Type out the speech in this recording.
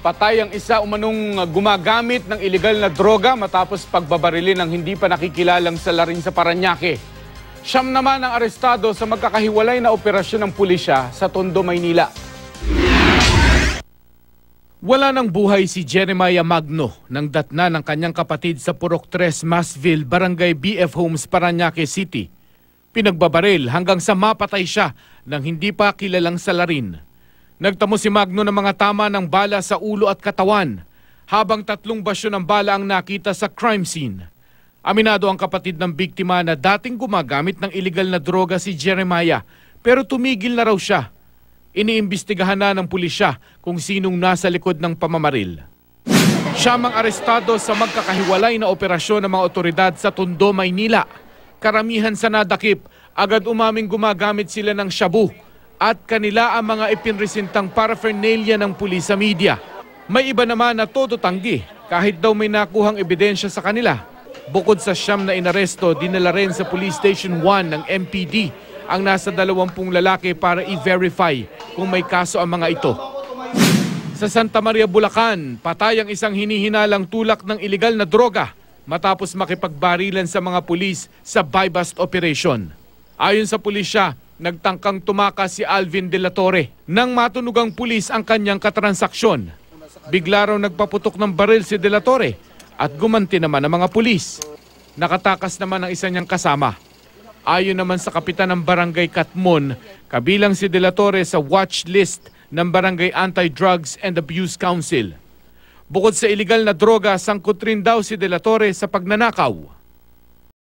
Patay ang isa umanong gumagamit ng ilegal na droga matapos pagbabarili ng hindi pa nakikilalang salarin sa Parañaque. Siyam naman ang arestado sa magkakahiwalay na operasyon ng pulisya sa Tondo, Maynila. Wala ng buhay si Jeremiah Magno nang datna ng kanyang kapatid sa Purok 3, Masville, Barangay BF Homes, Parañaque City. Pinagbabaril hanggang sa mapatay siya ng hindi pa kilalang salarin. Nagtamo si Magno ng mga tama ng bala sa ulo at katawan, habang 3 basyo ng bala ang nakita sa crime scene. Aminado ang kapatid ng biktima na dating gumagamit ng ilegal na droga si Jeremiah, pero tumigil na raw siya. Iniimbestigahan na ng pulisya kung sinong nasa likod ng pamamaril. Siyam ang arestado sa magkakahiwalay na operasyon ng mga otoridad sa Tondo, Maynila. Karamihan sa nadakip, agad umaming gumagamit sila ng shabu at kanila ang mga ipinresentang paraphernalia ng pulis sa media. May iba naman na todo tanggi kahit daw may nakuhang ebidensya sa kanila. Bukod sa siyam na inaresto, dinala rin sa Police Station 1 ng MPD ang nasa 20 lalaki para i-verify kung may kaso ang mga ito. Sa Santa Maria, Bulacan, patay ang isang hinihinalang tulak ng ilegal na droga matapos makipagbarilan sa mga pulis sa buy-bust operation. Ayon sa pulisya, nagtangkang tumakas si Alvin De La Torre. Nang matunugang pulis ang kanyang katransaksyon, bigla raw nagpaputok ng baril si De La Torre at gumanti naman ang mga pulis. Nakatakas naman ang isa niyang kasama. Ayon naman sa kapitan ng Barangay Katmon, kabilang si De La Torre sa watch list ng Barangay Anti-Drugs and Abuse Council. Bukod sa ilegal na droga, sangkot rin daw si De La Torre sa pagnanakaw.